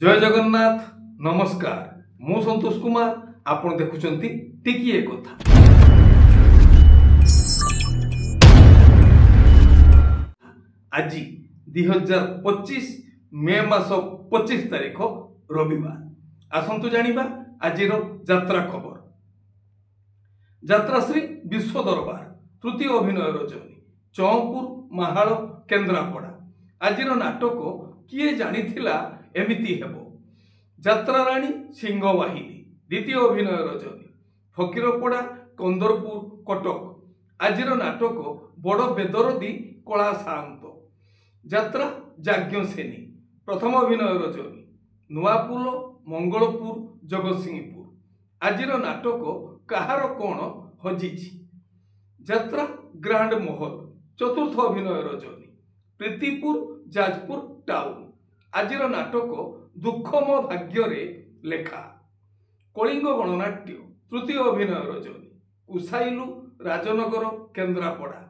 जय जगन्नाथ नमस्कार मु संतोष कुमार आपण देखुचंती टिकिए कथा। आज 2025 मे मास 25 तारीख रविवार। आसंतु जानिबा आजिर यात्रा खबर। यात्राश्री विश्व दरबार तृतीय अभिनय रजनी चौपुर महाल केन्द्रापड़ा। आजिर नाटक किए जानिथिला एमिति हेबो। यात्रा राणी सिंहवाहिनी द्वितीय अभिनय रजनी फकीरपड़ा कंदरपुर कटक। आजिर नाटक बड़ बेदरदी कला साउंत। यात्रा जाज्ञसेनी प्रथम अभिनय रजनी नुआपुल मंगलपुर जगतसिंहपुर। आजिर नाटक कहार कौन हजिछि। यात्रा ग्रांड महल चतुर्थ अभिनय रजनी प्रीतिपुर जाजपुर टाउन। आजिर नाटक दुखम भाग्य रे लेखा। कलिंग गणनाट्य तृतीय अभिनय रजनी उसाइलु राजनगर केन्द्रापड़ा।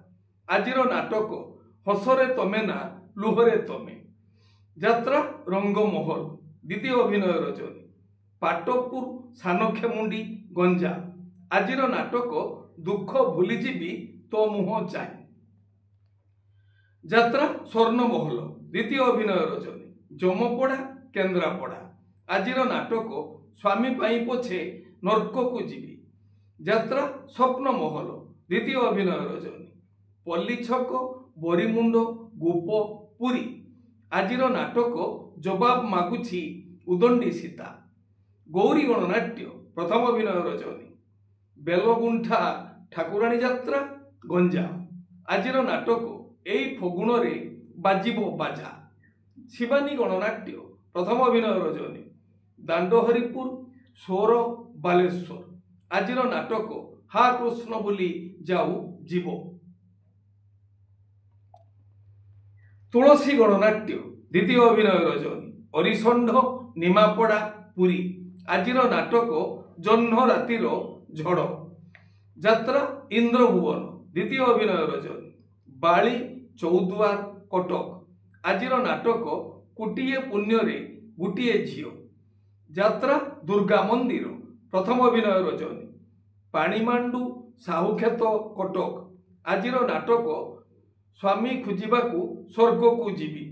आजिर नाटक हसरे तमे ना लुहरे तमे। यात्रा रंगमहल द्वितीय अभिनय रजनी पाटपुर सानखेमुंडी गंजाम। आजिर नाटक दुख भूलीजीवी तो मुह चाहे। यात्रा स्वर्णमहल द्वितीय अभिनय रजनी जमपड़ा केन्द्रापड़ा। आजिर नाटक स्वामी पाई पछे नर्क को जीवी। यात्रा स्वप्न महल द्वितीय अभिनय रजनी पल्ली छक बरीमुंड गोप पुरी। आजिर नाटक जवाब मागुछि उदंडी सीता। गौरी गणनाट्य प्रथम अभिनय रजनी बेलगुंठा ठाकुराणी यात्रा गंजाम। आजिर नाटक एई फगुण रे बाजिबो बाजा। शिवानी गणनाट्य प्रथम अभिनय रजनी दांडहरिपुर सोर बालेश्वर। आजिर नाटक हा कृष्ण बोली जाऊ जीव। तुलसी गणनाट्य द्वितीय अभिनय रजनी अरिसंढ निमापड़ा पुरी। आजिर नाटक जह्न रातिर झड़। यात्रा इंद्रभुवन द्वितीय अभिनय रजनी बाली चौद्वार कटक। आजिर नाटक कोटिए पुण्य रे गुटिए झियो। यात्रा दुर्गा मंदिर प्रथम अभिनय रजनी पाणीमांडू साहुक्षेत कटक। आजिर नाटक स्वामी खोजिबाकू स्वर्ग को जीवी।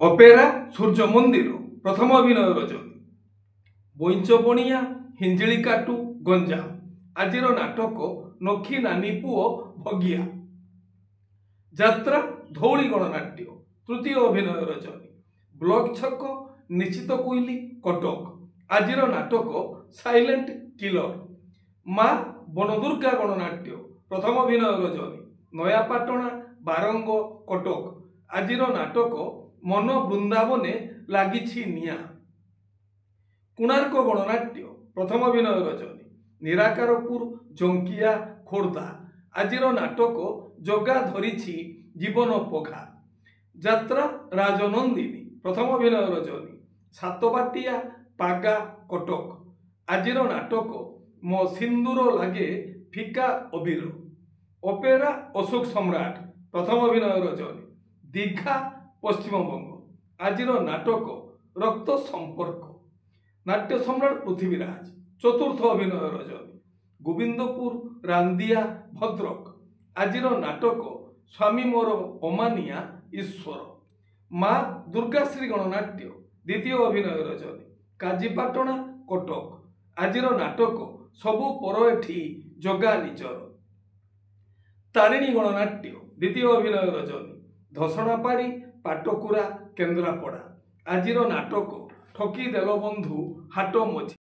अपेरा सूर्य मंदिर प्रथम अभिनय रजनी बोइंचबणिया हिंजिलीकाटू गंजाम। आजिर नाटक नखी नानी पुओ भगिया। यात्रा धौली गणनाट्य तृतीय अभिनय रजनी ब्लॉक छक निश्चित कोइली कटक। आजिर नाटक साइलेंट किलर। माँ बनदुर्गा गणनाट्य प्रथम अभिनय रजनी नयापाटना बारंग कटक। आजिर नाटक मन बृंदावने लागिछि निया। कोणार्क गणनाट्य प्रथम अभिनय रजनी निराकारपुर जंकिया खोर्धा। आजिर नाटक जगा धरिछि जीवन पघा। यात्रा राजनंदिनी प्रथम अभिनय रजनी सातबाटिया पागा कटक। आजिर नाटक मो सिंदूर लागे फिका अबीर। अपेरा अशोक सम्राट प्रथम अभिनय रजनी दीघा पश्चिमबंग। आजिर नाटक रक्त संपर्क। नाट्य सम्राट पृथ्वीराज चतुर्थ अभिनय रजनी गोविंदपुर रांदिया भद्रक। आजिर नाटक स्वामी मोर अमानिया ईश्वर। माँ दुर्गाश्री गणनाट्य द्वितीय अभिनय रजनी काजीपाटना कटक। आजिर नाटक सबु पर एठी जगा निजर। तारिणी गणनाट्य द्वितीय अभिनय रजनी धसणापारी पाटकुरा केन्द्रापड़ा। आजिर नाटक ठकी देल बंधु हाट मझी।